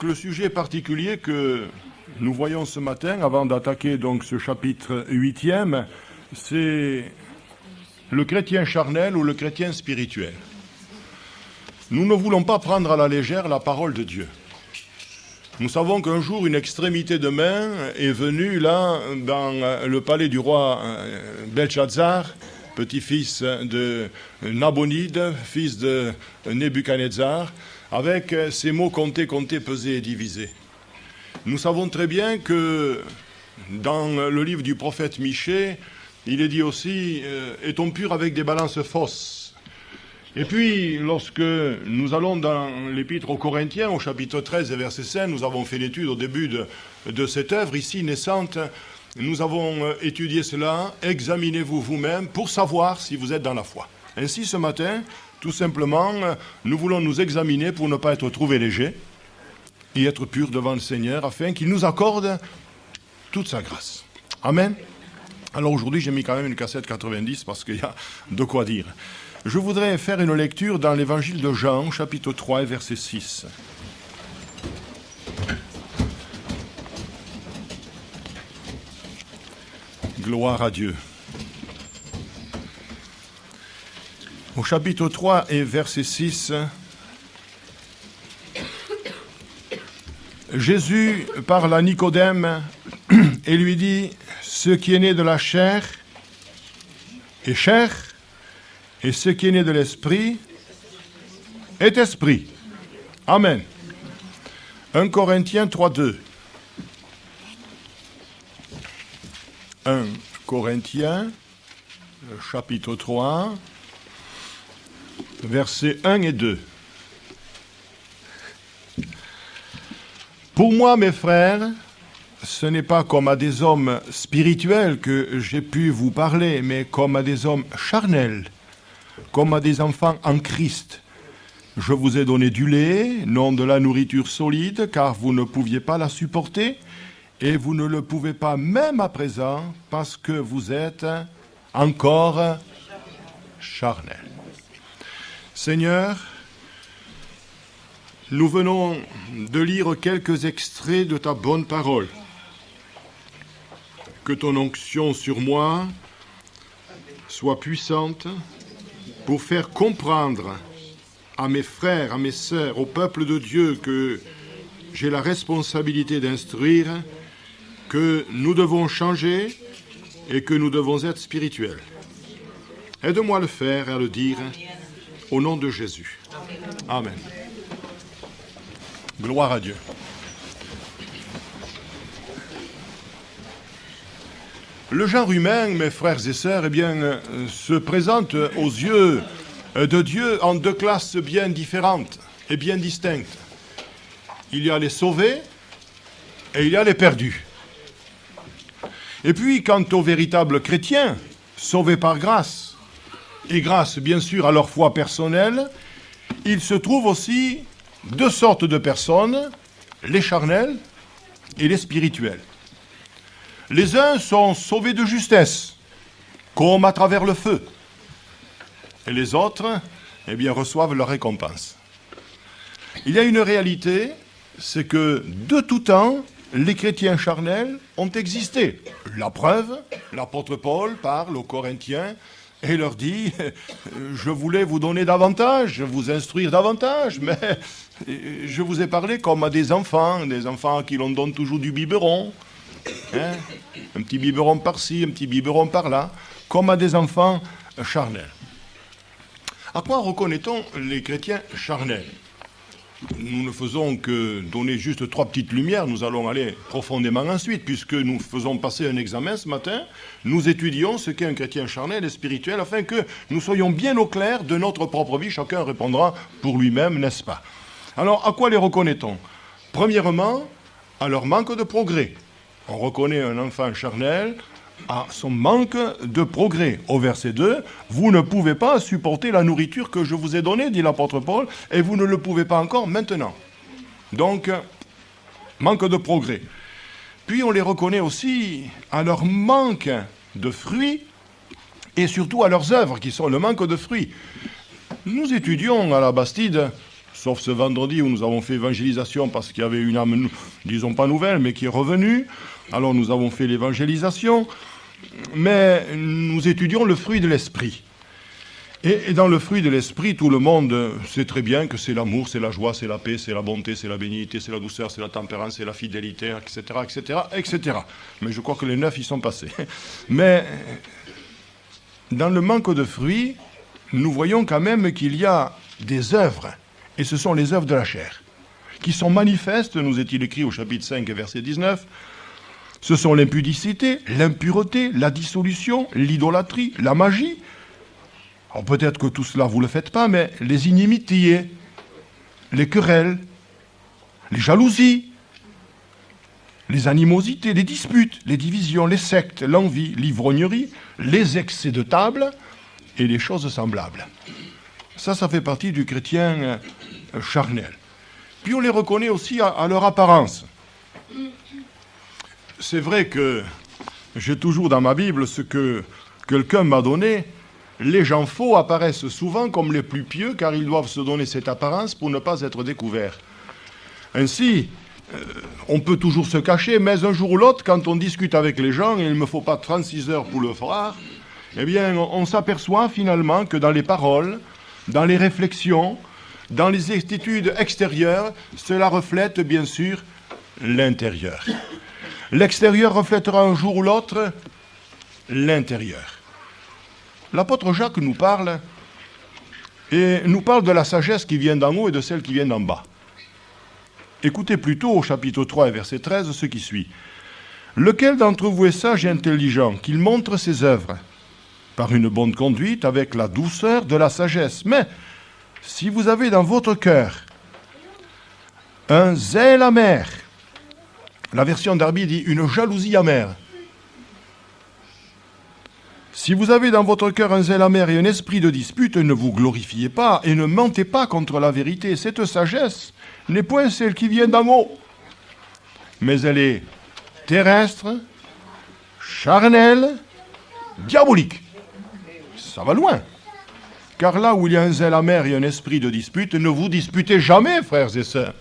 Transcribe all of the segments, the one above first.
Le sujet particulier que nous voyons ce matin, avant d'attaquer donc ce chapitre 8e, c'est le chrétien charnel ou le chrétien spirituel. Nous ne voulons pas prendre à la légère la parole de Dieu. Nous savons qu'un jour, une extrémité de main est venue là, dans le palais du roi Belshazzar, petit-fils de Nabonide, fils de Nebuchadnezzar, avec ces mots compter, compter, peser et diviser. Nous savons très bien que dans le livre du prophète Michée, il est dit aussi « Est-on pur avec des balances fausses ?» Et puis, lorsque nous allons dans l'épître aux Corinthiens, au chapitre 13 et verset 5, nous avons fait l'étude au début de cette œuvre ici naissante, nous avons étudié cela, examinez-vous vous-même pour savoir si vous êtes dans la foi. Ainsi, ce matin, tout simplement, nous voulons nous examiner pour ne pas être trouvés légers et être purs devant le Seigneur, afin qu'il nous accorde toute sa grâce. Amen. Alors aujourd'hui, j'ai mis quand même une cassette 90 parce qu'il y a de quoi dire. Je voudrais faire une lecture dans l'évangile de Jean, chapitre 3, verset 6. Gloire à Dieu. Au chapitre 3 et verset 6, Jésus parle à Nicodème et lui dit « Ce qui est né de la chair est chair, et ce qui est né de l'esprit est esprit. » Amen. 1 Corinthiens 3, 2. 1 Corinthiens, chapitre 3, versets 1 et 2. Pour moi, mes frères, ce n'est pas comme à des hommes spirituels que j'ai pu vous parler, mais comme à des hommes charnels, comme à des enfants en Christ. Je vous ai donné du lait, non de la nourriture solide, car vous ne pouviez pas la supporter, et vous ne le pouvez pas même à présent, parce que vous êtes encore charnels. Seigneur, nous venons de lire quelques extraits de ta bonne parole. Que ton onction sur moi soit puissante pour faire comprendre à mes frères, à mes sœurs, au peuple de Dieu que j'ai la responsabilité d'instruire, que nous devons changer et que nous devons être spirituels. Aide-moi à le faire et à le dire au nom de Jésus. Amen. Gloire à Dieu. Le genre humain, mes frères et sœurs, se présente aux yeux de Dieu en deux classes bien différentes et bien distinctes. Il y a les sauvés et il y a les perdus. Et puis, quant aux véritables chrétiens, sauvés par grâce, et grâce bien sûr à leur foi personnelle, il se trouve aussi deux sortes de personnes, les charnels et les spirituels. Les uns sont sauvés de justesse, comme à travers le feu. Et les autres, reçoivent leur récompense. Il y a une réalité, c'est que de tout temps, les chrétiens charnels ont existé. La preuve, l'apôtre Paul parle aux Corinthiens et leur dit « Je voulais vous donner davantage, vous instruire davantage, mais je vous ai parlé comme à des enfants à qui l'on donne toujours du biberon. Hein, un petit biberon par-ci, un petit biberon par-là, comme à des enfants charnels. » À quoi reconnaît-on les chrétiens charnels ? Nous ne faisons que donner juste trois petites lumières, nous allons aller profondément ensuite, puisque nous faisons passer un examen ce matin, nous étudions ce qu'est un chrétien charnel et spirituel, afin que nous soyons bien au clair de notre propre vie, chacun répondra pour lui-même, n'est-ce pas ? Alors, à quoi les reconnaît-on ? Premièrement, à leur manque de progrès. On reconnaît un enfant charnel à son manque de progrès. Au verset 2, « Vous ne pouvez pas supporter la nourriture que je vous ai donnée, dit l'apôtre Paul, et vous ne le pouvez pas encore maintenant. » Donc, manque de progrès. Puis on les reconnaît aussi à leur manque de fruits et surtout à leurs œuvres, qui sont le manque de fruits. Nous étudions à la Bastide sauf ce vendredi où nous avons fait évangélisation parce qu'il y avait une âme, disons pas nouvelle, mais qui est revenue. Alors nous avons fait l'évangélisation, mais nous étudions le fruit de l'esprit. Et dans le fruit de l'esprit, tout le monde sait très bien que c'est l'amour, c'est la joie, c'est la paix, c'est la bonté, c'est la bénignité, c'est la douceur, c'est la tempérance, c'est la fidélité, etc., etc., etc. Mais je crois que les 9 y sont passés. Mais dans le manque de fruits, nous voyons quand même qu'il y a des œuvres, et ce sont les œuvres de la chair, qui sont manifestes, nous est-il écrit au chapitre 5, verset 19. Ce sont l'impudicité, l'impureté, la dissolution, l'idolâtrie, la magie. Alors peut-être que tout cela, vous ne le faites pas, mais les inimitiés, les querelles, les jalousies, les animosités, les disputes, les divisions, les sectes, l'envie, l'ivrognerie, les excès de table et les choses semblables. Ça fait partie du chrétien charnel. Puis on les reconnaît aussi à leur apparence. C'est vrai que j'ai toujours dans ma Bible ce que quelqu'un m'a donné. Les gens faux apparaissent souvent comme les plus pieux car ils doivent se donner cette apparence pour ne pas être découverts. Ainsi, on peut toujours se cacher, mais un jour ou l'autre, quand on discute avec les gens, et il ne me faut pas 36 heures pour le faire, eh bien, on s'aperçoit finalement que dans les paroles, dans les réflexions, dans les attitudes extérieures, cela reflète bien sûr l'intérieur. L'extérieur reflètera un jour ou l'autre l'intérieur. L'apôtre Jacques nous parle, et nous parle de la sagesse qui vient d'en haut et de celle qui vient d'en bas. Écoutez plutôt au chapitre 3 et verset 13 ce qui suit. « Lequel d'entre vous est sage et intelligent, qu'il montre ses œuvres, par une bonne conduite, avec la douceur de la sagesse. Mais si vous avez dans votre cœur un zèle amer, la version d'Arby dit une jalousie amère. Si vous avez dans votre cœur un zèle amer et un esprit de dispute, ne vous glorifiez pas et ne mentez pas contre la vérité. Cette sagesse n'est point celle qui vient d'en haut, mais elle est terrestre, charnelle, diabolique. Ça va loin. Car là où il y a un zèle amer et un esprit de dispute, ne vous disputez jamais, frères et sœurs.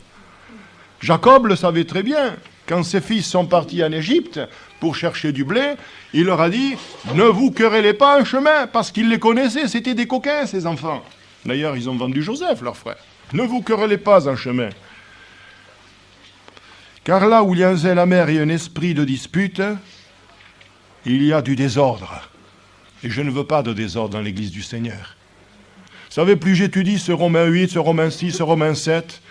Jacob le savait très bien. Quand ses fils sont partis en Égypte pour chercher du blé, il leur a dit « Ne vous querellez pas en chemin », parce qu'il les connaissait, c'était des coquins, ces enfants. D'ailleurs, ils ont vendu Joseph, leur frère. « Ne vous querellez pas en chemin ». Car là où il y a un zèle amer et un esprit de dispute, il y a du désordre. Et je ne veux pas de désordre dans l'Église du Seigneur. Vous savez, plus j'étudie ce Romains 8, ce Romains 6, ce Romains 7,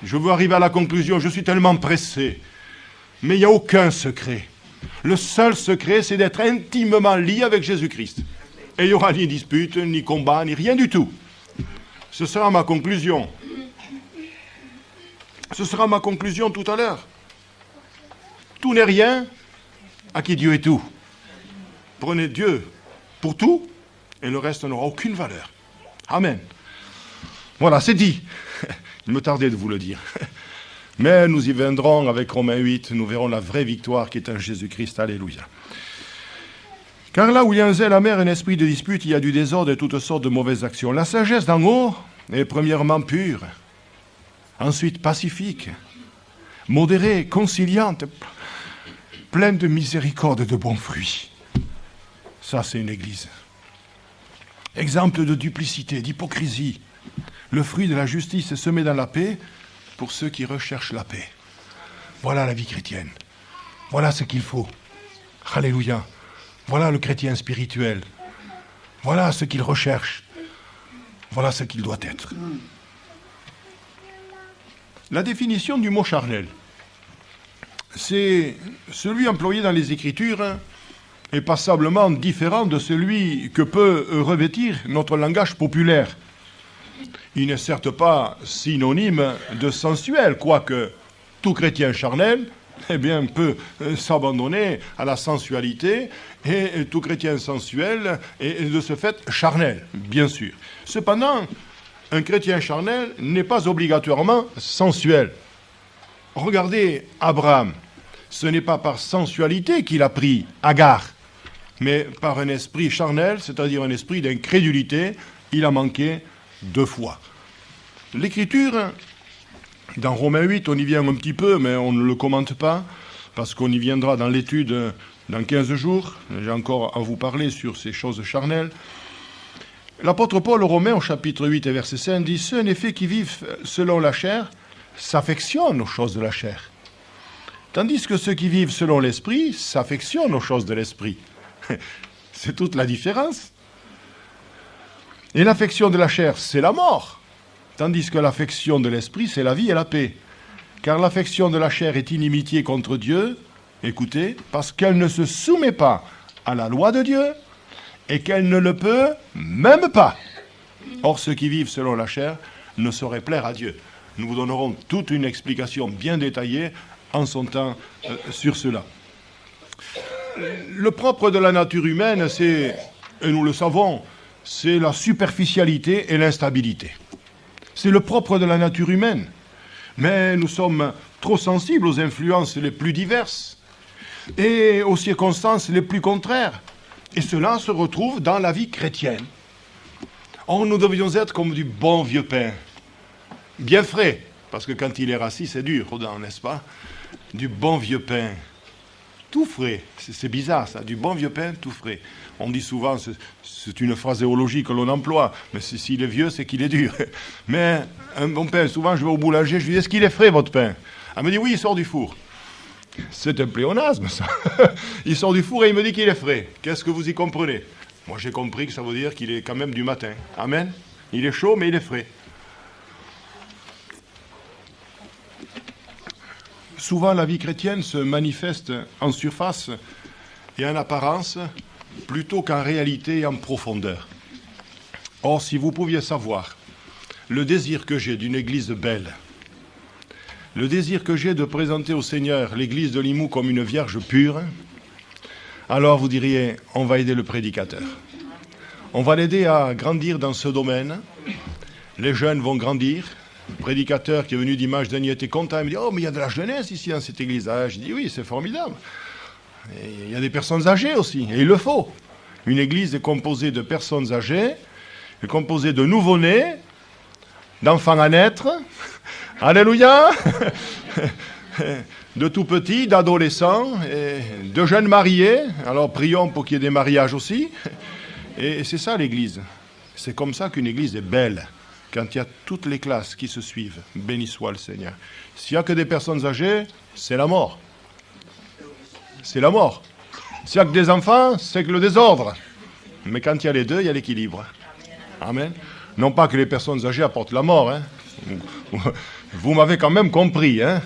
je veux arriver à la conclusion, je suis tellement pressé. Mais il n'y a aucun secret. Le seul secret, c'est d'être intimement lié avec Jésus-Christ. Et il n'y aura ni dispute, ni combat, ni rien du tout. Ce sera ma conclusion. Ce sera ma conclusion tout à l'heure. Tout n'est rien, à qui Dieu est tout. Prenez Dieu pour tout, et le reste n'aura aucune valeur. Amen. Voilà, c'est dit. Il me tardait de vous le dire. Mais nous y viendrons avec Romains 8, nous verrons la vraie victoire qui est en Jésus-Christ. Alléluia. Car là où il y a un zèle amer, un esprit de dispute, il y a du désordre et toutes sortes de mauvaises actions. La sagesse d'en haut est premièrement pure, ensuite pacifique, modérée, conciliante, pleine de miséricorde et de bons fruits. Ça, c'est une église. Exemple de duplicité, d'hypocrisie. Le fruit de la justice est semé dans la paix pour ceux qui recherchent la paix. Voilà la vie chrétienne. Voilà ce qu'il faut. Alléluia. Voilà le chrétien spirituel. Voilà ce qu'il recherche. Voilà ce qu'il doit être. La définition du mot charnel, c'est celui employé dans les Écritures est passablement différent de celui que peut revêtir notre langage populaire. Il n'est certes pas synonyme de sensuel, quoique tout chrétien charnel peut s'abandonner à la sensualité, et tout chrétien sensuel est de ce fait charnel, bien sûr. Cependant, un chrétien charnel n'est pas obligatoirement sensuel. Regardez Abraham, ce n'est pas par sensualité qu'il a pris Agar, mais par un esprit charnel, c'est-à-dire un esprit d'incrédulité, il a manqué 2 fois. L'Écriture, dans Romains 8, on y vient un petit peu, mais on ne le commente pas, parce qu'on y viendra dans l'étude dans 15 jours. J'ai encore à vous parler sur ces choses charnelles. L'apôtre Paul aux Romains, au chapitre 8 et verset 5, dit « Ceux en effet qui vivent selon la chair s'affectionnent aux choses de la chair. Tandis que ceux qui vivent selon l'esprit s'affectionnent aux choses de l'esprit. » C'est toute la différence. Et l'affection de la chair, c'est la mort. Tandis que l'affection de l'esprit, c'est la vie et la paix. Car l'affection de la chair est inimitié contre Dieu, écoutez, parce qu'elle ne se soumet pas à la loi de Dieu et qu'elle ne le peut même pas. Or, ceux qui vivent selon la chair ne sauraient plaire à Dieu. Nous vous donnerons toute une explication bien détaillée en son temps sur cela. Le propre de la nature humaine, c'est, et nous le savons, c'est la superficialité et l'instabilité. C'est le propre de la nature humaine. Mais nous sommes trop sensibles aux influences les plus diverses et aux circonstances les plus contraires. Et cela se retrouve dans la vie chrétienne. Or, nous devions être comme du bon vieux pain, bien frais, parce que quand il est rassis, c'est dur, n'est-ce pas? Du bon vieux pain, tout frais. C'est bizarre ça, du bon vieux pain, tout frais. On dit souvent, c'est une phraséologie que l'on emploie, mais s'il est vieux, c'est qu'il est dur. Mais un bon pain, souvent je vais au boulanger, je lui dis, est-ce qu'il est frais votre pain? Elle me dit, oui, il sort du four. C'est un pléonasme ça. Il sort du four et il me dit qu'il est frais. Qu'est-ce que vous y comprenez? Moi j'ai compris que ça veut dire qu'il est quand même du matin. Amen. Il est chaud, mais il est frais. Souvent, la vie chrétienne se manifeste en surface et en apparence, plutôt qu'en réalité et en profondeur. Or, si vous pouviez savoir le désir que j'ai d'une église belle, le désir que j'ai de présenter au Seigneur l'église de Limoux comme une vierge pure, alors vous diriez, on va aider le prédicateur. On va l'aider à grandir dans ce domaine. Les jeunes vont grandir. Le prédicateur qui est venu d'Image d'Agny était content. Il me dit, oh, mais il y a de la jeunesse ici dans cette église. Ah, je dis, oui, c'est formidable. Et il y a des personnes âgées aussi, et il le faut. Une église est composée de personnes âgées, est composée de nouveau-nés, d'enfants à naître, alléluia, de tout petits, d'adolescents, et de jeunes mariés. Alors prions pour qu'il y ait des mariages aussi. Et c'est ça l'église. C'est comme ça qu'une église est belle. Quand il y a toutes les classes qui se suivent, béni soit le Seigneur. S'il n'y a que des personnes âgées, c'est la mort. C'est la mort. S'il n'y a que des enfants, c'est que le désordre. Mais quand il y a les deux, il y a l'équilibre. Amen. Non pas que les personnes âgées apportent la mort. Hein. Vous m'avez quand même compris. Hein.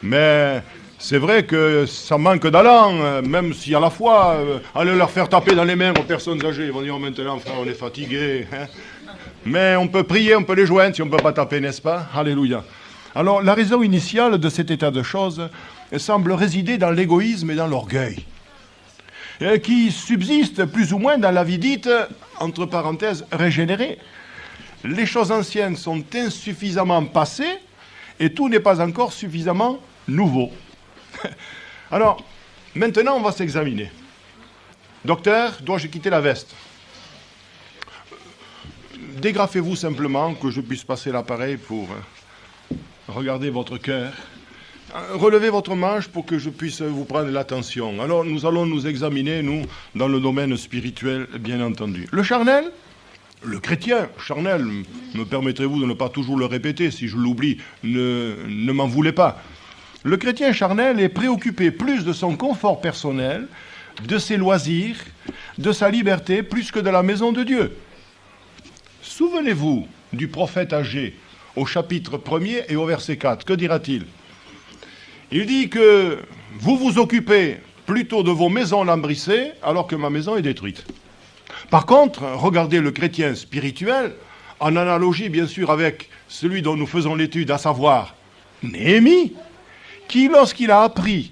Mais c'est vrai que ça manque d'allant, même si à la fois, allez leur faire taper dans les mains aux personnes âgées. Ils vont dire, oh, maintenant, frère, on est fatigué. Hein. Mais on peut prier, on peut les joindre si on ne peut pas taper, n'est-ce pas? Alléluia. Alors, la raison initiale de cet état de choses semble résider dans l'égoïsme et dans l'orgueil, qui subsiste plus ou moins dans la vie dite, entre parenthèses, régénérée. Les choses anciennes sont insuffisamment passées et tout n'est pas encore suffisamment nouveau. Alors, maintenant, on va s'examiner. Docteur, dois-je quitter la veste? Dégrafez-vous simplement, que je puisse passer l'appareil pour regarder votre cœur. Relevez votre manche pour que je puisse vous prendre l'attention. Alors, nous allons nous examiner, nous, dans le domaine spirituel, bien entendu. Le charnel, le chrétien charnel, me permettrez-vous de ne pas toujours le répéter, si je l'oublie, ne m'en voulez pas. Le chrétien charnel est préoccupé plus de son confort personnel, de ses loisirs, de sa liberté, plus que de la maison de Dieu. Souvenez-vous du prophète Agé au chapitre 1er et au verset 4. Que dira-t-il? Il dit que vous vous occupez plutôt de vos maisons lambrissées alors que ma maison est détruite. Par contre, regardez le chrétien spirituel, en analogie bien sûr avec celui dont nous faisons l'étude, à savoir Néhémie, qui lorsqu'il a appris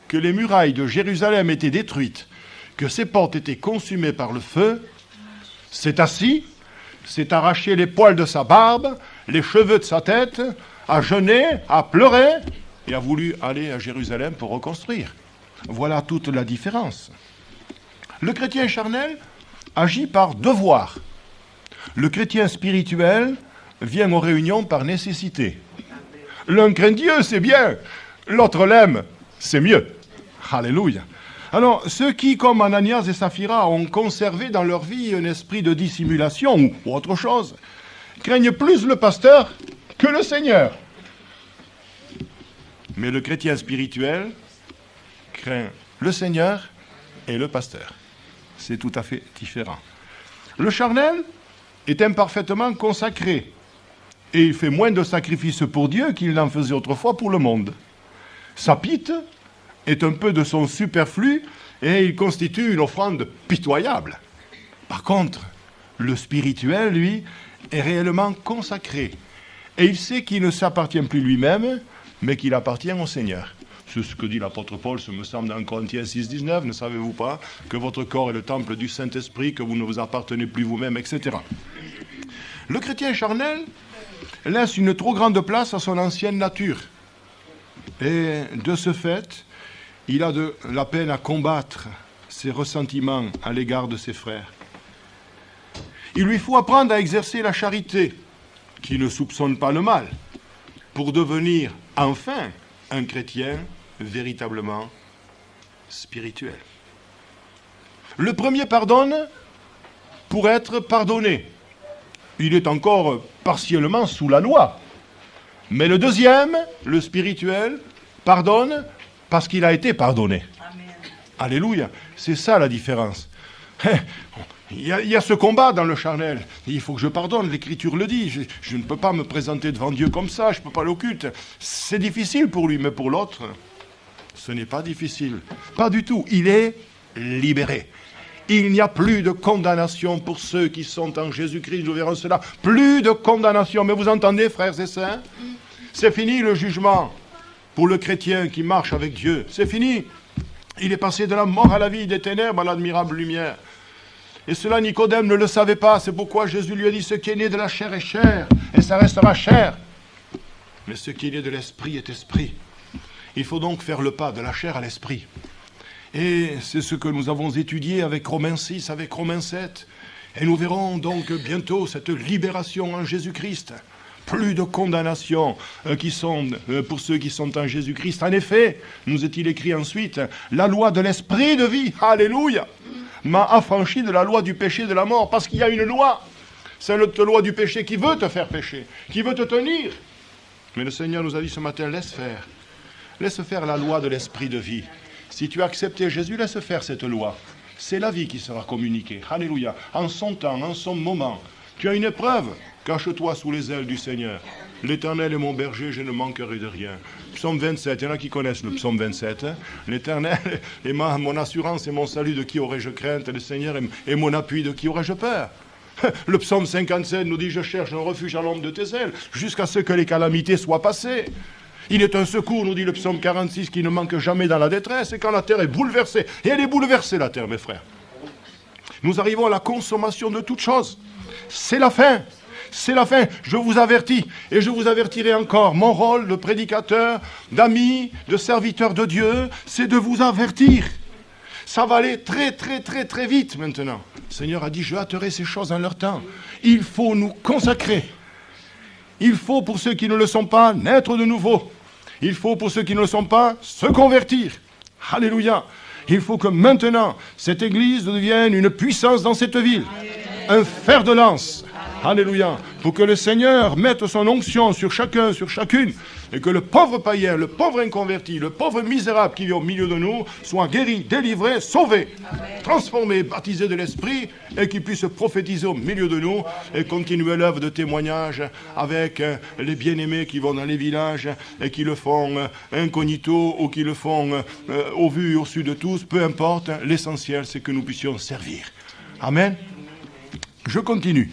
que les murailles de Jérusalem étaient détruites, que ses portes étaient consumées par le feu, s'est assis, s'est arraché les poils de sa barbe, les cheveux de sa tête, a jeûné, a pleuré et a voulu aller à Jérusalem pour reconstruire. Voilà toute la différence. Le chrétien charnel agit par devoir. Le chrétien spirituel vient aux réunions par nécessité. L'un craint Dieu, c'est bien. L'autre l'aime, c'est mieux. Alléluia. Alors, ceux qui, comme Ananias et Saphira, ont conservé dans leur vie un esprit de dissimulation ou autre chose, craignent plus le pasteur que le Seigneur. Mais le chrétien spirituel craint le Seigneur et le pasteur. C'est tout à fait différent. Le charnel est imparfaitement consacré et il fait moins de sacrifices pour Dieu qu'il n'en faisait autrefois pour le monde. Sa pite est un peu de son superflu et il constitue une offrande pitoyable. Par contre, le spirituel, lui, est réellement consacré et il sait qu'il ne s'appartient plus lui-même, mais qu'il appartient au Seigneur. C'est ce que dit l'apôtre Paul, ce me semble, dans Corinthiens 6, 19. Ne savez-vous pas que votre corps est le temple du Saint-Esprit, que vous ne vous appartenez plus vous-même, etc. Le chrétien charnel laisse une trop grande place à son ancienne nature. Et de ce fait, il a de la peine à combattre ses ressentiments à l'égard de ses frères. Il lui faut apprendre à exercer la charité, qui ne soupçonne pas le mal, pour devenir enfin un chrétien véritablement spirituel. Le premier pardonne pour être pardonné. Il est encore partiellement sous la loi. Mais le deuxième, le spirituel, pardonne parce qu'il a été pardonné. Amen. Alléluia. C'est ça la différence. Il y a ce combat dans le charnel. Il faut que je pardonne, l'Écriture le dit. Je ne peux pas me présenter devant Dieu comme ça, je ne peux pas l'occulte. C'est difficile pour lui, mais pour l'autre, ce n'est pas difficile. Pas du tout. Il est libéré. Il n'y a plus de condamnation pour ceux qui sont en Jésus-Christ. Nous verrons cela. Plus de condamnation. Mais vous entendez, frères et sœurs? C'est fini le jugement pour le chrétien qui marche avec Dieu. C'est fini. Il est passé de la mort à la vie, des ténèbres à l'admirable lumière. Et cela, Nicodème ne le savait pas. C'est pourquoi Jésus lui a dit, ce qui est né de la chair est chair, et ça restera chair. Mais ce qui est né de l'esprit est esprit. Il faut donc faire le pas de la chair à l'esprit. Et c'est ce que nous avons étudié avec Romains 6, avec Romains 7. Et nous verrons donc bientôt cette libération en Jésus-Christ. Plus de condamnation pour ceux qui sont en Jésus-Christ. En effet, nous est-il écrit ensuite, la loi de l'esprit de vie, alléluia, m'a affranchi de la loi du péché et de la mort, parce qu'il y a une loi. C'est la loi du péché qui veut te faire pécher, qui veut te tenir. Mais le Seigneur nous a dit ce matin, laisse faire. Laisse faire la loi de l'esprit de vie. Si tu as accepté Jésus, laisse faire cette loi. C'est la vie qui sera communiquée. Alléluia. En son temps, en son moment. Tu as une épreuve. Cache-toi sous les ailes du Seigneur. L'Éternel est mon berger, je ne manquerai de rien. Psaume 27, il y en a qui connaissent le psaume 27. Hein? L'Éternel est mon assurance et mon salut, de qui aurais-je crainte? Le Seigneur est mon appui, de qui aurais-je peur? Le psaume 57 nous dit, je cherche un refuge à l'ombre de tes ailes, jusqu'à ce que les calamités soient passées. Il est un secours, nous dit le psaume 46, qui ne manque jamais dans la détresse, et quand la terre est bouleversée. Et elle est bouleversée, la terre, mes frères. Nous arrivons à la consommation de toutes choses. C'est la fin. C'est la fin, je vous avertis, et je vous avertirai encore. Mon rôle de prédicateur, d'ami, de serviteur de Dieu, c'est de vous avertir. Ça va aller très, très, très, très vite maintenant. Le Seigneur a dit, je hâterai ces choses en leur temps. Il faut nous consacrer. Il faut, pour ceux qui ne le sont pas, naître de nouveau. Il faut, pour ceux qui ne le sont pas, se convertir. Alléluia. Il faut que maintenant, cette Église devienne une puissance dans cette ville. Un fer de lance. Alléluia. Pour que le Seigneur mette son onction sur chacun, sur chacune, et que le pauvre païen, le pauvre inconverti, le pauvre misérable qui vit au milieu de nous, soit guéri, délivré, sauvé, transformé, baptisé de l'Esprit, et qu'il puisse prophétiser au milieu de nous, et continuer l'œuvre de témoignage avec les bien-aimés qui vont dans les villages, et qui le font incognito, ou qui le font au vu et au su de tous, peu importe, l'essentiel c'est que nous puissions servir. Amen. Je continue.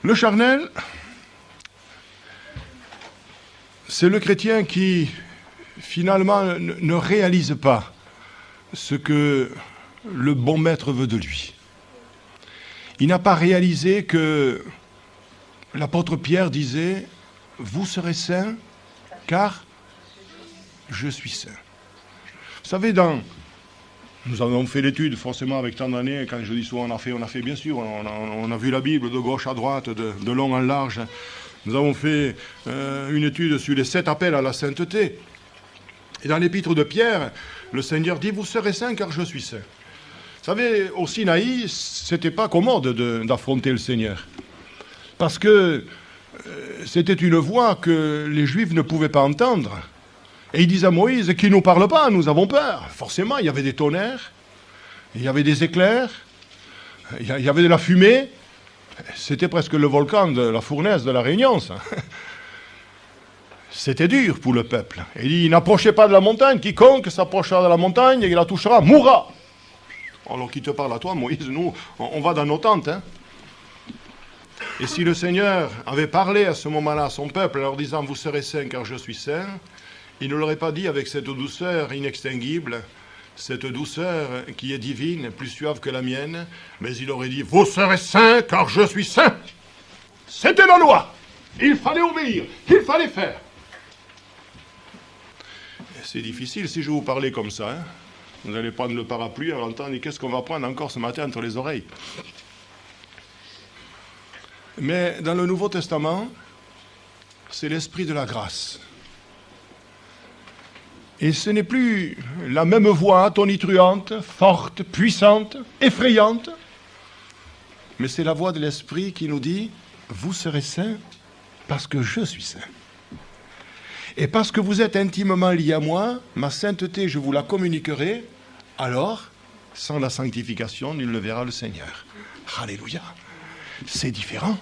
Le charnel, c'est le chrétien qui, finalement, ne réalise pas ce que le bon maître veut de lui. Il n'a pas réalisé que l'apôtre Pierre disait « Vous serez saints, car je suis saint ». Vous savez, dans Nous avons fait l'étude forcément avec tant d'années. Quand je dis souvent on a fait bien sûr. On a vu la Bible de gauche à droite, de long en large. Nous avons fait une étude sur les 7 appels à la sainteté. Et dans l'épître de Pierre, le Seigneur dit « Vous serez saints car je suis saint ». Vous savez, au Sinaï, c'était pas commode d'affronter le Seigneur. Parce que c'était une voix que les Juifs ne pouvaient pas entendre. Et il disait à Moïse qu'il ne nous parle pas, nous avons peur. Forcément, il y avait des tonnerres, il y avait des éclairs, il y avait de la fumée. C'était presque le volcan de la fournaise de la Réunion, ça. C'était dur pour le peuple. Et il dit, n'approchez pas de la montagne, quiconque s'approchera de la montagne et la touchera, mourra. Alors qui te parle à toi, Moïse, nous, on va dans nos tentes. Hein. Et si le Seigneur avait parlé à ce moment-là à son peuple, en leur disant, vous serez saints car je suis saint, il ne l'aurait pas dit avec cette douceur inextinguible, cette douceur qui est divine, plus suave que la mienne, mais il aurait dit, vous serez saints car je suis saint. C'était la loi. Il fallait obéir, il fallait faire. C'est difficile si je vous parlais comme ça. Hein. Vous allez prendre le parapluie à l'entendre et qu'est-ce qu'on va prendre encore ce matin entre les oreilles. Mais dans le Nouveau Testament, c'est l'esprit de la grâce. Et ce n'est plus la même voix tonitruante, forte, puissante, effrayante, mais c'est la voix de l'esprit qui nous dit « Vous serez saints parce que je suis saint. Et parce que vous êtes intimement liés à moi, ma sainteté, je vous la communiquerai, alors, sans la sanctification, nul ne verra le Seigneur. » Alléluia. C'est différent.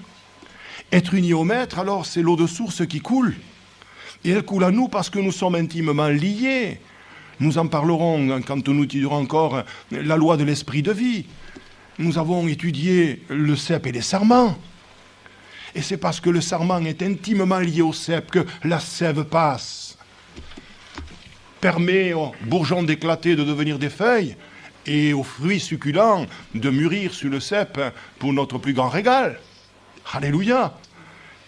Être unis au Maître, alors c'est l'eau de source qui coule. Et elle coule à nous parce que nous sommes intimement liés. Nous en parlerons quand nous étudierons encore la loi de l'esprit de vie. Nous avons étudié le cep et les sarments. Et c'est parce que le sarment est intimement lié au cep que la sève passe. Permet aux bourgeons d'éclater, de devenir des feuilles, et aux fruits succulents de mûrir sur le cep pour notre plus grand régal. Alléluia!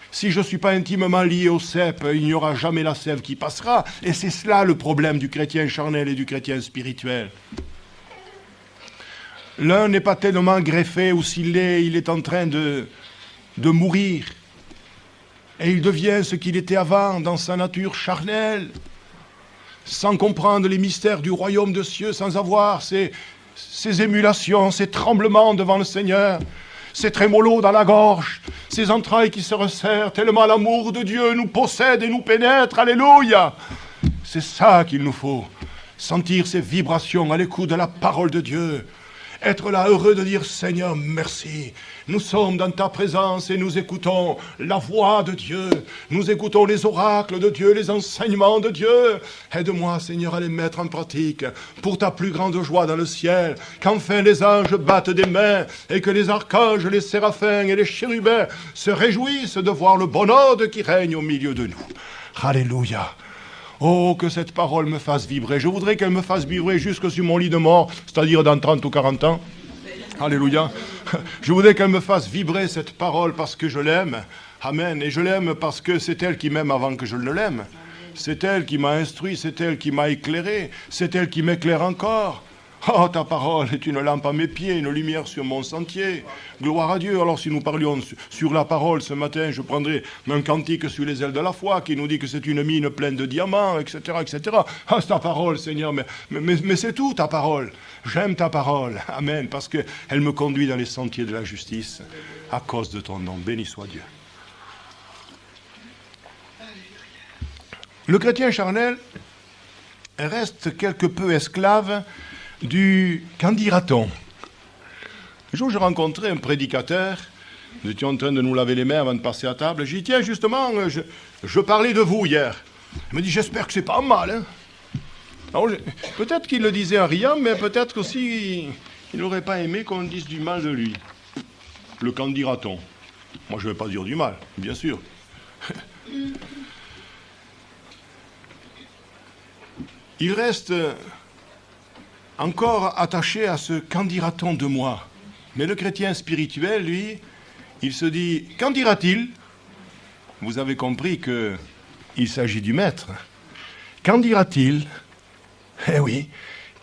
Si je ne suis pas intimement lié au cep, il n'y aura jamais la sève qui passera. Et c'est cela le problème du chrétien charnel et du chrétien spirituel. L'un n'est pas tellement greffé ou s'il est en train de mourir. Et il devient ce qu'il était avant dans sa nature charnelle, sans comprendre les mystères du royaume de cieux, sans avoir ces émulations, ces tremblements devant le Seigneur, ces trémolos dans la gorge, ces entrailles qui se resserrent, tellement l'amour de Dieu nous possède et nous pénètre. Alléluia! C'est ça qu'il nous faut, sentir ces vibrations à l'écoute de la parole de Dieu. Être là heureux de dire « Seigneur, merci ». Nous sommes dans ta présence et nous écoutons la voix de Dieu. Nous écoutons les oracles de Dieu, les enseignements de Dieu. Aide-moi, Seigneur, à les mettre en pratique pour ta plus grande joie dans le ciel. Qu'enfin les anges battent des mains et que les archanges, les séraphins et les chérubins se réjouissent de voir le bon ordre qui règne au milieu de nous. Alléluia. Oh, que cette parole me fasse vibrer. Je voudrais qu'elle me fasse vibrer jusque sur mon lit de mort, c'est-à-dire dans 30 ou 40 ans. Alléluia. Je voudrais qu'elle me fasse vibrer cette parole parce que je l'aime. Amen. Et je l'aime parce que c'est elle qui m'aime avant que je ne l'aime. C'est elle qui m'a instruit, c'est elle qui m'a éclairé, c'est elle qui m'éclaire encore. Oh, ta parole est une lampe à mes pieds, une lumière sur mon sentier. Gloire à Dieu. Alors si nous parlions sur la parole ce matin, je prendrai un cantique sur les ailes de la foi qui nous dit que c'est une mine pleine de diamants, etc., etc. Ah, c'est ta parole, Seigneur, mais c'est tout ta parole. J'aime ta parole. Amen, parce qu'elle me conduit dans les sentiers de la justice à cause de ton nom. Béni soit Dieu. Le chrétien charnel reste quelque peu esclave du qu'en dira-t-on. Un jour, j'ai rencontré un prédicateur. Nous étions en train de nous laver les mains avant de passer à table. J'ai dit, tiens, justement, je parlais de vous hier. Il me dit, j'espère que c'est pas mal. Hein. Alors, peut-être qu'il le disait en riant, mais peut-être aussi il n'aurait pas aimé qu'on dise du mal de lui. Le qu'en dira-t-on. Moi, je ne vais pas dire du mal, bien sûr. Il reste encore attaché à ce « qu'en dira-t-on de moi ?» Mais le chrétien spirituel, lui, il se dit « qu'en dira-t-il » Vous avez compris qu'il s'agit du maître. « Qu'en dira-t-il » Eh oui,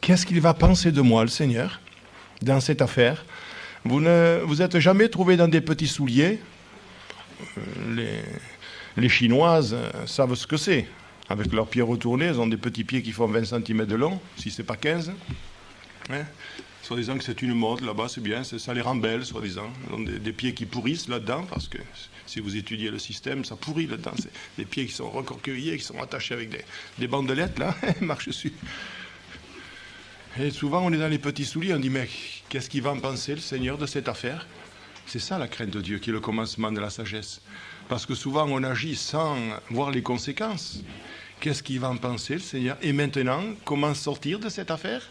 qu'est-ce qu'il va penser de moi, le Seigneur, dans cette affaire? Vous ne vous êtes jamais trouvé dans des petits souliers? Les Chinoises savent ce que c'est. Avec leurs pieds retournés, elles ont des petits pieds qui font 20 cm de long, si ce n'est pas 15. Hein? Soi-disant que c'est une mode là-bas, c'est bien, ça les rend belles, soi-disant. Ils ont des pieds qui pourrissent là-dedans, parce que si vous étudiez le système, ça pourrit là-dedans. C'est des pieds qui sont recroquevillés, qui sont attachés avec des bandelettes, là, marche dessus. Et souvent, on est dans les petits souliers, on dit, mais qu'est-ce qu'il va en penser, le Seigneur, de cette affaire? C'est ça la crainte de Dieu, qui est le commencement de la sagesse. Parce que souvent, on agit sans voir les conséquences. Qu'est-ce qu'il va en penser, le Seigneur? Et maintenant, comment sortir de cette affaire?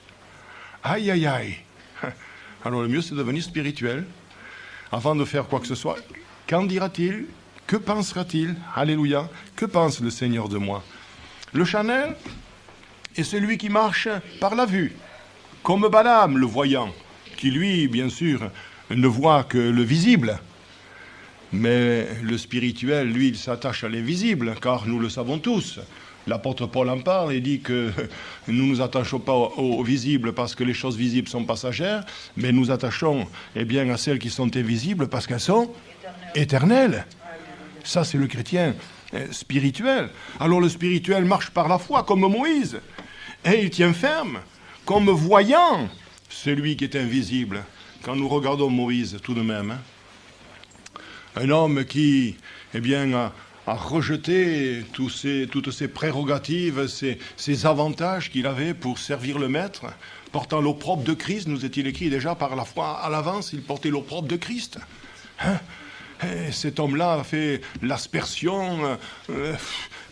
Aïe, aïe, aïe. Alors le mieux, c'est de devenir spirituel. Avant de faire quoi que ce soit, qu'en dira-t-il? Que pensera-t-il? Alléluia. Que pense le Seigneur de moi? Le Chanel est celui qui marche par la vue, comme Balaam, le voyant, qui lui, bien sûr, ne voit que le visible. Mais le spirituel, lui, il s'attache à l'invisible, car nous le savons tous. L'apôtre Paul en parle et dit que nous ne nous attachons pas au visible parce que les choses visibles sont passagères, mais nous attachons à celles qui sont invisibles parce qu'elles sont éternelles. Ça, c'est le chrétien spirituel. Alors le spirituel marche par la foi comme Moïse et il tient ferme comme voyant celui qui est invisible. Quand nous regardons Moïse, tout de même, un homme qui, a rejeté toutes ses prérogatives, ses avantages qu'il avait pour servir le Maître, portant l'opprobre de Christ, nous est-il écrit déjà par la foi à l'avance, il portait l'opprobre de Christ. Et cet homme-là a fait l'aspersion.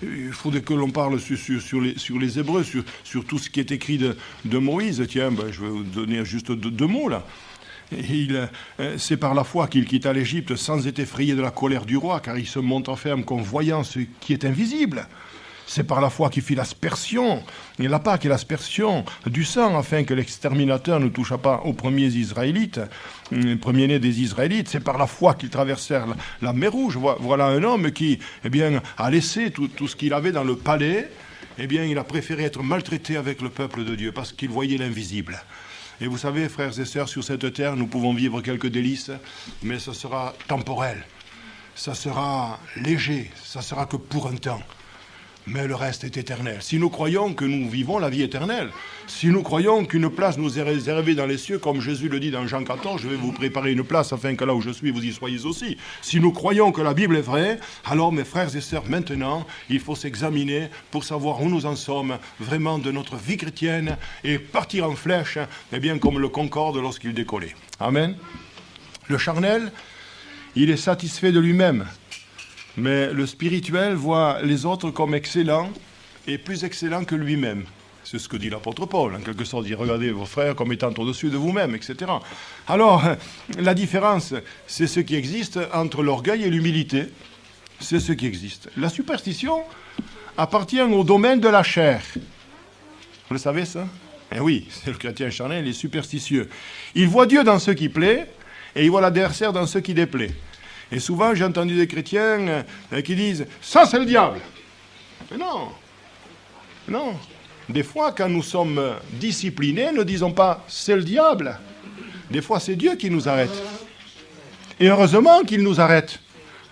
Il faudrait que l'on parle sur les Hébreux, sur tout ce qui est écrit de Moïse. Tiens, je vais vous donner juste deux mots là. C'est par la foi qu'il quitta l'Égypte sans être effrayé de la colère du roi, car il se montre ferme qu'en voyant ce qui est invisible. C'est par la foi qu'il fit l'aspersion, et la Pâque est l'aspersion du sang, afin que l'exterminateur ne touchât pas aux premiers Israélites, les premiers-nés des Israélites. C'est par la foi qu'ils traversèrent la mer Rouge. Voilà un homme qui a laissé tout ce qu'il avait dans le palais. Il a préféré être maltraité avec le peuple de Dieu, parce qu'il voyait l'invisible. Et vous savez, frères et sœurs, sur cette terre, nous pouvons vivre quelques délices, mais ce sera temporel, ça sera léger, ça sera que pour un temps. Mais le reste est éternel. Si nous croyons que nous vivons la vie éternelle, si nous croyons qu'une place nous est réservée dans les cieux, comme Jésus le dit dans Jean 14, je vais vous préparer une place afin que là où je suis, vous y soyez aussi. Si nous croyons que la Bible est vraie, alors mes frères et sœurs, maintenant, il faut s'examiner pour savoir où nous en sommes vraiment de notre vie chrétienne et partir en flèche, comme le Concorde lorsqu'il décollait. Amen. Le charnel, il est satisfait de lui-même. Mais le spirituel voit les autres comme excellents et plus excellents que lui-même. C'est ce que dit l'apôtre Paul, en quelque sorte. Il dit, regardez vos frères comme étant au-dessus de vous-même, etc. Alors, la différence, c'est ce qui existe entre l'orgueil et l'humilité. C'est ce qui existe. La superstition appartient au domaine de la chair. Vous le savez, ça? Eh oui, c'est le chrétien charnel, il est superstitieux. Il voit Dieu dans ce qui plaît et il voit l'adversaire dans ce qui déplaît. Et souvent, j'ai entendu des chrétiens qui disent « ça, c'est le diable ». Mais non, non. Des fois, quand nous sommes disciplinés, ne disons pas « c'est le diable ». Des fois, c'est Dieu qui nous arrête. Et heureusement qu'il nous arrête.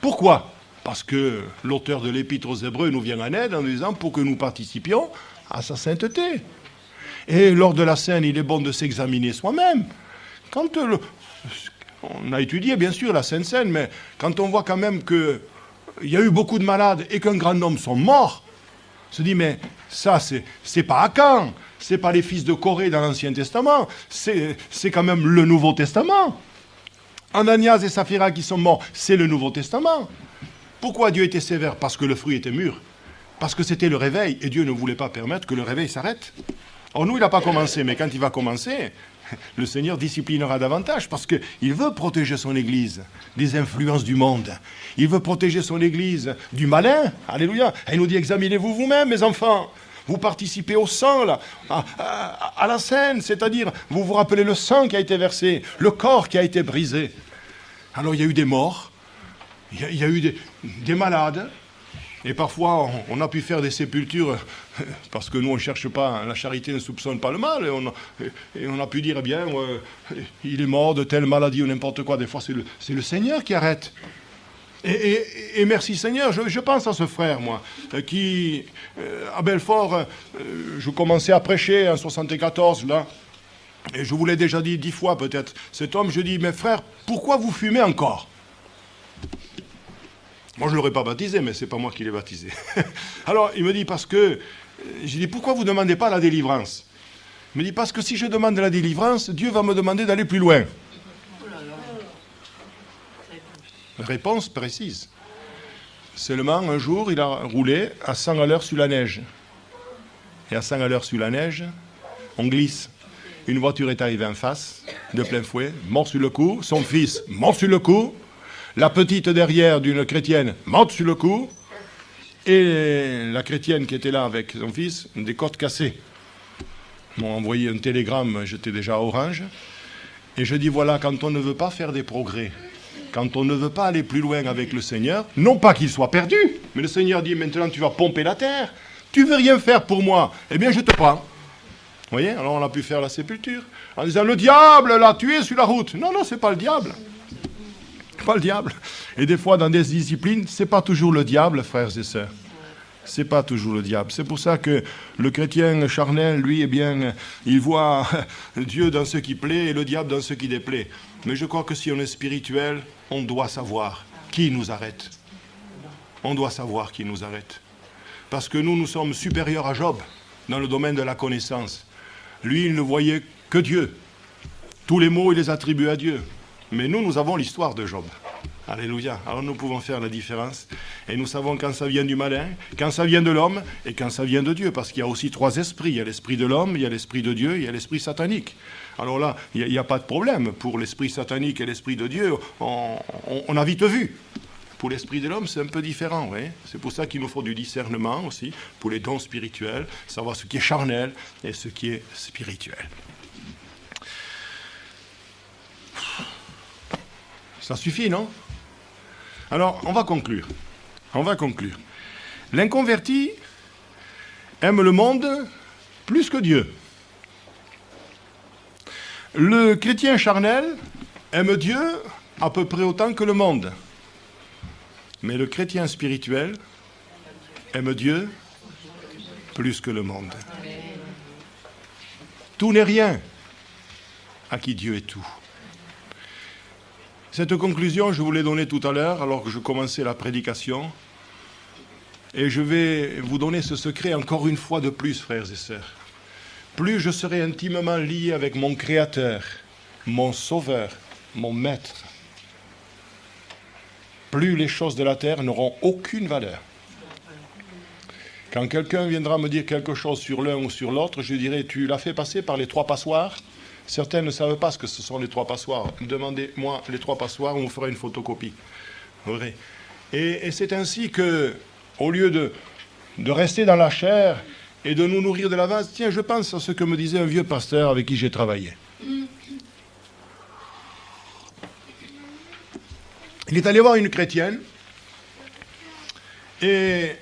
Pourquoi? Parce que l'auteur de l'Épître aux Hébreux nous vient en aide en nous disant « pour que nous participions à sa sainteté ». Et lors de la scène, il est bon de s'examiner soi-même. Quand on a étudié, bien sûr, la Sainte Seine, mais quand on voit quand même qu'il y a eu beaucoup de malades et qu'un grand nombre sont morts, on se dit, mais ça, c'est pas Akan, c'est pas les fils de Corée dans l'Ancien Testament, c'est quand même le Nouveau Testament. Ananias et Saphira qui sont morts, c'est le Nouveau Testament. Pourquoi Dieu était sévère? Parce que le fruit était mûr. Parce que c'était le réveil, et Dieu ne voulait pas permettre que le réveil s'arrête. Or, nous, il n'a pas commencé, mais quand il va commencer, le Seigneur disciplinera davantage parce qu'il veut protéger son Église des influences du monde. Il veut protéger son Église du malin. Alléluia. Et il nous dit, examinez-vous vous-même, mes enfants. Vous participez au sang, là, à la scène, c'est-à-dire, vous vous rappelez le sang qui a été versé, le corps qui a été brisé. Alors, il y a eu des morts, il y a eu des malades, et parfois, on a pu faire des sépultures Parce que nous, on ne cherche pas, la charité ne soupçonne pas le mal. Et on a pu dire, eh bien, il est mort de telle maladie ou n'importe quoi. Des fois, c'est le Seigneur qui arrête. Et merci Seigneur, je pense à ce frère, moi, qui, à Belfort, je commençais à prêcher en 74, là, et je vous l'ai déjà dit 10 fois peut-être. Cet homme, je dis, mais frère, pourquoi vous fumez encore? Moi, je ne l'aurais pas baptisé, mais ce n'est pas moi qui l'ai baptisé. Alors, il me dit, parce que... J'ai dit, pourquoi vous ne demandez pas la délivrance? Il me dit, parce que si je demande la délivrance, Dieu va me demander d'aller plus loin. Réponse précise. Seulement, un jour, il a roulé à 100 à l'heure sur la neige. Et à 100 à l'heure sur la neige, on glisse. Une voiture est arrivée en face, de plein fouet, mort sur le coup. Son fils, mort sur le coup. La petite derrière d'une chrétienne, morte sur le coup. Et la chrétienne qui était là avec son fils, des côtes cassées. Ils m'ont envoyé un télégramme, j'étais déjà à Orange. Et je dis, voilà, quand on ne veut pas faire des progrès, quand on ne veut pas aller plus loin avec le Seigneur, non pas qu'il soit perdu, mais le Seigneur dit, maintenant tu vas pomper la terre, tu veux rien faire pour moi, eh bien je te prends. Vous voyez, alors on a pu faire la sépulture, en disant, le diable l'a tué sur la route. Non, non, c'est pas le diable. Pas le diable. Et des fois, dans des disciplines, c'est pas toujours le diable, frères et sœurs. C'est pas toujours le diable. C'est pour ça que le chrétien charnel, lui, eh bien, il voit Dieu dans ce qui plaît et le diable dans ce qui déplaît. Mais je crois que si on est spirituel, on doit savoir qui nous arrête. On doit savoir qui nous arrête. Parce que nous sommes supérieurs à Job dans le domaine de la connaissance. Lui, il ne voyait que Dieu. Tous les mots, il les attribue à Dieu. Mais nous avons l'histoire de Job. Alléluia. Alors nous pouvons faire la différence. Et nous savons quand ça vient du malin, quand ça vient de l'homme et quand ça vient de Dieu. Parce qu'il y a aussi 3 esprits. Il y a l'esprit de l'homme, il y a l'esprit de Dieu, il y a l'esprit satanique. Alors là, il n'y a pas de problème. Pour l'esprit satanique et l'esprit de Dieu, on a vite vu. Pour l'esprit de l'homme, c'est un peu différent. Oui. C'est pour ça qu'il nous faut du discernement aussi, pour les dons spirituels, savoir ce qui est charnel et ce qui est spirituel. Ça suffit, non? Alors, on va conclure. L'inconverti aime le monde plus que Dieu. Le chrétien charnel aime Dieu à peu près autant que le monde. Mais le chrétien spirituel aime Dieu plus que le monde. Tout n'est rien à qui Dieu est tout. Cette conclusion, je vous l'ai donnée tout à l'heure, alors que je commençais la prédication. Et je vais vous donner ce secret encore une fois de plus, frères et sœurs. Plus je serai intimement lié avec mon Créateur, mon Sauveur, mon Maître, plus les choses de la terre n'auront aucune valeur. Quand quelqu'un viendra me dire quelque chose sur l'un ou sur l'autre, je dirai, tu l'as fait passer par les 3 passoires. Certains ne savent pas ce que ce sont les 3 passoires. Demandez-moi les 3 passoires, on vous fera une photocopie. Vrai. Et c'est ainsi que, au lieu de rester dans la chair et de nous nourrir de la vase, tiens, je pense à ce que me disait un vieux pasteur avec qui j'ai travaillé. Il est allé voir une chrétienne et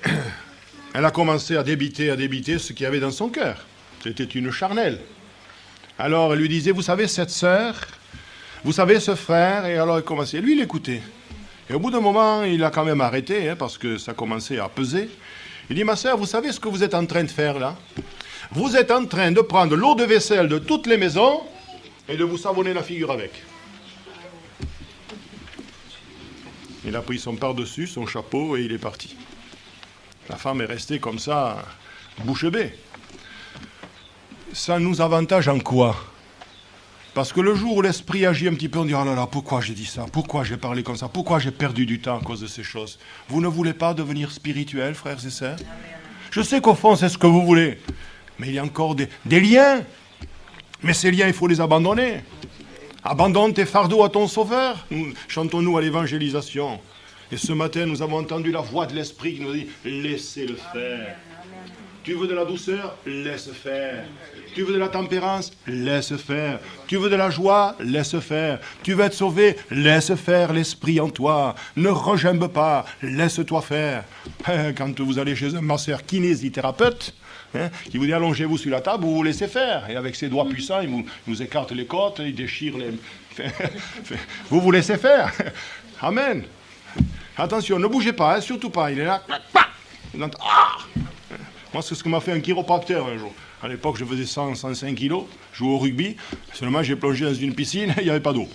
elle a commencé à débiter ce qu'il y avait dans son cœur. C'était une charnelle. Alors elle lui disait, vous savez cette sœur, vous savez ce frère, et alors il commençait. Lui, il écoutait. Et au bout d'un moment, il a quand même arrêté, parce que ça commençait à peser. Il dit, ma sœur, vous savez ce que vous êtes en train de faire là? Vous êtes en train de prendre l'eau de vaisselle de toutes les maisons et de vous savonner la figure avec. Il a pris son par-dessus, son chapeau, et il est parti. La femme est restée comme ça, bouche bée. Ça nous avantage en quoi? Parce que le jour où l'esprit agit un petit peu, on dit, oh là là, pourquoi j'ai dit ça? Pourquoi j'ai parlé comme ça? Pourquoi j'ai perdu du temps à cause de ces choses? Vous ne voulez pas devenir spirituel, frères et sœurs? Je sais qu'au fond, c'est ce que vous voulez. Mais il y a encore des liens. Mais ces liens, il faut les abandonner. Abandonne tes fardeaux à ton Sauveur. Chantons-nous à l'évangélisation. Et ce matin, nous avons entendu la voix de l'Esprit qui nous dit, laissez-le faire. Tu veux de la douceur? Laisse faire. Tu veux de la tempérance? Laisse faire. Tu veux de la joie? Laisse faire. Tu veux être sauvé? Laisse faire l'esprit en toi. Ne regimbe pas. Laisse-toi faire. Quand vous allez chez un masseur kinésithérapeute, qui vous dit allongez-vous sur la table, vous vous laissez faire. Et avec ses doigts puissants, il vous écarte les côtes, il déchire les... Vous vous laissez faire. Amen. Attention, ne bougez pas, surtout pas. Il est là. Moi, c'est ce que m'a fait un chiropracteur un jour. À l'époque, je faisais 105 kilos, je jouais au rugby. Seulement, j'ai plongé dans une piscine et il n'y avait pas d'eau.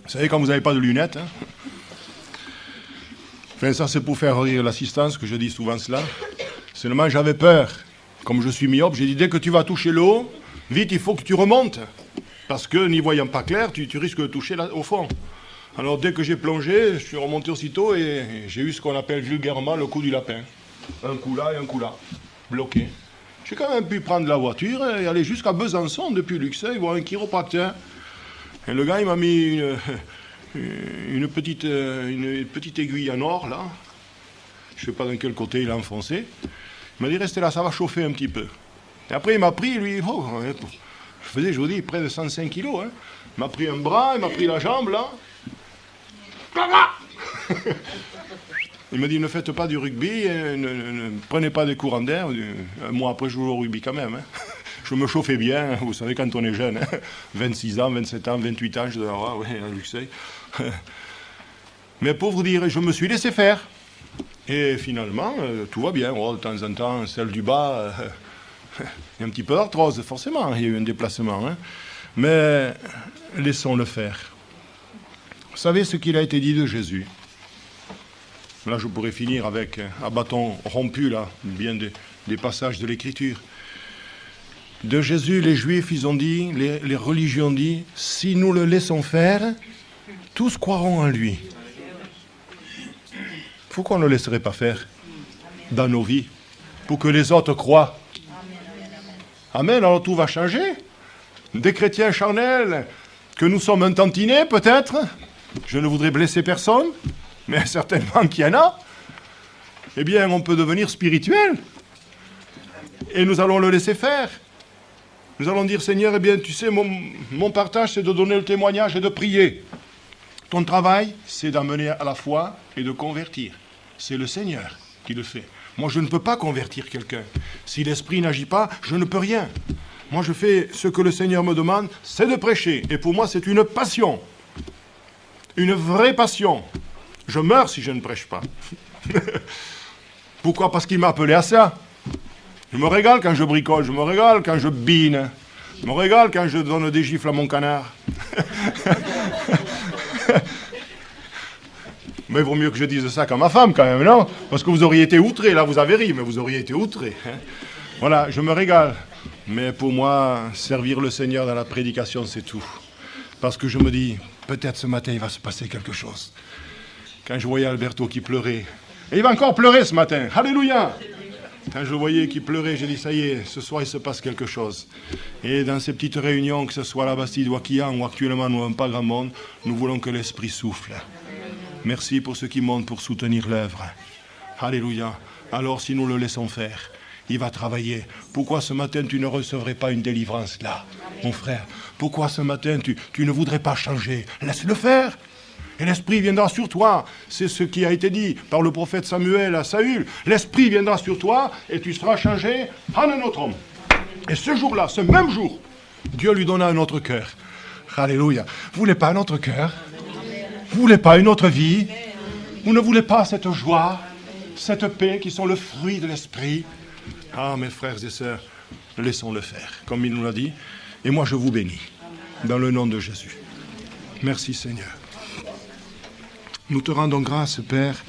Vous savez, quand vous n'avez pas de lunettes... Enfin, ça, c'est pour faire rire l'assistance que je dis souvent cela. Seulement, j'avais peur. Comme je suis myope, j'ai dit, dès que tu vas toucher l'eau, vite, il faut que tu remontes. Parce que, n'y voyant pas clair, tu risques de toucher au fond. Alors, dès que j'ai plongé, je suis remonté aussitôt et j'ai eu ce qu'on appelle vulgairement le coup du lapin. Un coup là et un coup là. Bloqué. J'ai quand même pu prendre la voiture et aller jusqu'à Besançon, depuis Luxeuil, voir un chiropracteur. Et le gars, il m'a mis une petite aiguille en or, là. Je ne sais pas dans quel côté il a enfoncé. Il m'a dit, restez là, ça va chauffer un petit peu. Et après, il m'a pris, lui, je faisais, je vous dis, près de 105 kilos. Hein. Il m'a pris un bras, il m'a pris la jambe, là. Il m'a dit, ne faites pas du rugby, ne prenez pas des courants d'air. Un mois après, je jouais au rugby quand même. Hein. Je me chauffais bien, vous savez, quand on est jeune. Hein. 26 ans, 27 ans, 28 ans, je dois avoir, oui, à Luxeuil. Mais pour vous dire, je me suis laissé faire. Et finalement, tout va bien. Oh, de temps en temps, celle du bas, il y a un petit peu d'arthrose, forcément. Il y a eu un déplacement. Hein. Mais laissons-le faire. Vous savez ce qu'il a été dit de Jésus? Là, je pourrais finir avec, à bâton rompu, là, bien des passages de l'Écriture. De Jésus, les Juifs, ils ont dit, les religieux ont dit, si nous le laissons faire, tous croiront en lui. Pourquoi on ne le laisserait pas faire dans nos vies, pour que les autres croient? Amen, alors tout va changer. Des chrétiens charnels, que nous sommes un tantinet, peut-être. Je ne voudrais blesser personne, mais certainement qu'il y en a. Eh bien, on peut devenir spirituel. Et nous allons le laisser faire. Nous allons dire, Seigneur, eh bien, tu sais, mon partage, c'est de donner le témoignage et de prier. Ton travail, c'est d'amener à la foi et de convertir. C'est le Seigneur qui le fait. Moi, je ne peux pas convertir quelqu'un. Si l'Esprit n'agit pas, je ne peux rien. Moi, je fais ce que le Seigneur me demande, c'est de prêcher. Et pour moi, c'est une passion. Une vraie passion. Je meurs si je ne prêche pas. Pourquoi? Parce qu'il m'a appelé à ça. Je me régale quand je bricole, je me régale quand je bine, je me régale quand je donne des gifles à mon canard. Mais il vaut mieux que je dise ça qu'à ma femme quand même, non? Parce que vous auriez été outré, là vous avez ri, mais vous auriez été outré. Hein. Voilà, je me régale. Mais pour moi, servir le Seigneur dans la prédication, c'est tout. Parce que je me dis, peut-être ce matin il va se passer quelque chose. Quand je voyais Alberto qui pleurait, et il va encore pleurer ce matin, alléluia! Quand je voyais qu'il pleurait, j'ai dit, ça y est, ce soir il se passe quelque chose. Et dans ces petites réunions, que ce soit à la Bastide ou à Quillan, ou actuellement nous n'avons pas grand monde, nous voulons que l'Esprit souffle. Merci pour ceux qui montent pour soutenir l'œuvre. Alléluia. Alors si nous le laissons faire, il va travailler. Pourquoi ce matin tu ne recevrais pas une délivrance là, mon frère? Pourquoi ce matin tu ne voudrais pas changer? Laisse-le faire. Et l'Esprit viendra sur toi. C'est ce qui a été dit par le prophète Samuel à Saül. L'Esprit viendra sur toi et tu seras changé en un autre homme. Et ce jour-là, ce même jour, Dieu lui donna un autre cœur. Alléluia. Vous voulez pas un autre cœur? Vous voulez pas une autre vie? Vous ne voulez pas cette joie, cette paix qui sont le fruit de l'Esprit? Ah, mes frères et sœurs, laissons-le faire, comme il nous l'a dit. Et moi, je vous bénis, dans le nom de Jésus. Merci, Seigneur. Nous te rendons grâce, Père,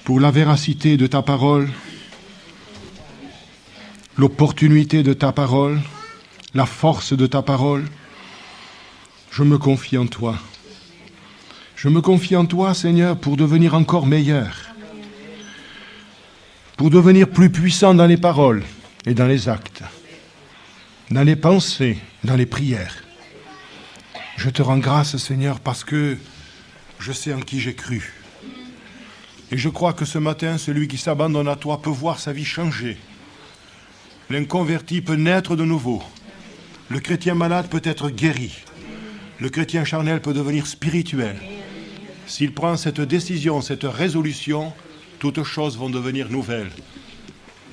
pour la véracité de ta parole, l'opportunité de ta parole, la force de ta parole. Je me confie en toi. Je me confie en toi, Seigneur, pour devenir encore meilleur, pour devenir plus puissant dans les paroles et dans les actes, dans les pensées, dans les prières. Je te rends grâce, Seigneur, parce que je sais en qui j'ai cru. Et je crois que ce matin, celui qui s'abandonne à toi peut voir sa vie changer. L'inconverti peut naître de nouveau. Le chrétien malade peut être guéri. Le chrétien charnel peut devenir spirituel. S'il prend cette décision, cette résolution, toutes choses vont devenir nouvelles.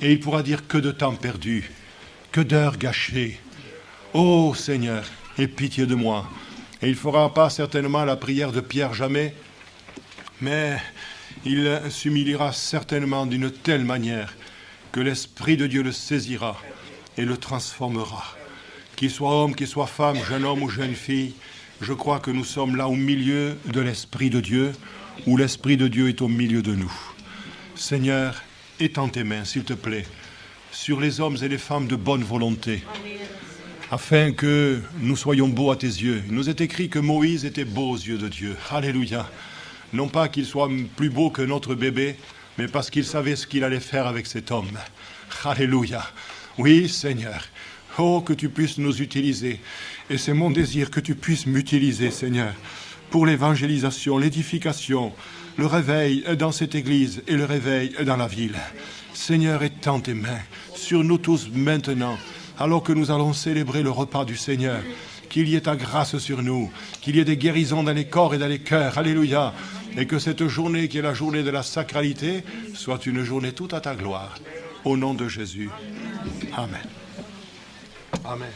Et il pourra dire que de temps perdu, que d'heures gâchées. Ô Seigneur, aie pitié de moi. Et il ne fera pas certainement la prière de Pierre jamais, mais il s'humiliera certainement d'une telle manière que l'Esprit de Dieu le saisira et le transformera. Qu'il soit homme, qu'il soit femme, jeune homme ou jeune fille, je crois que nous sommes là au milieu de l'Esprit de Dieu, où l'Esprit de Dieu est au milieu de nous. Seigneur, étends tes mains, s'il te plaît, sur les hommes et les femmes de bonne volonté, afin que nous soyons beaux à tes yeux. Il nous est écrit que Moïse était beau aux yeux de Dieu. Alléluia. Non pas qu'il soit plus beau que notre bébé, mais parce qu'il savait ce qu'il allait faire avec cet homme. Alléluia. Oui, Seigneur. Oh, que tu puisses nous utiliser. Et c'est mon désir que tu puisses m'utiliser, Seigneur, pour l'évangélisation, l'édification, le réveil dans cette église et le réveil dans la ville. Seigneur, étends tes mains sur nous tous maintenant, alors que nous allons célébrer le repas du Seigneur. Qu'il y ait ta grâce sur nous, qu'il y ait des guérisons dans les corps et dans les cœurs. Alléluia. Et que cette journée qui est la journée de la sacralité soit une journée toute à ta gloire. Au nom de Jésus. Amen. Amen.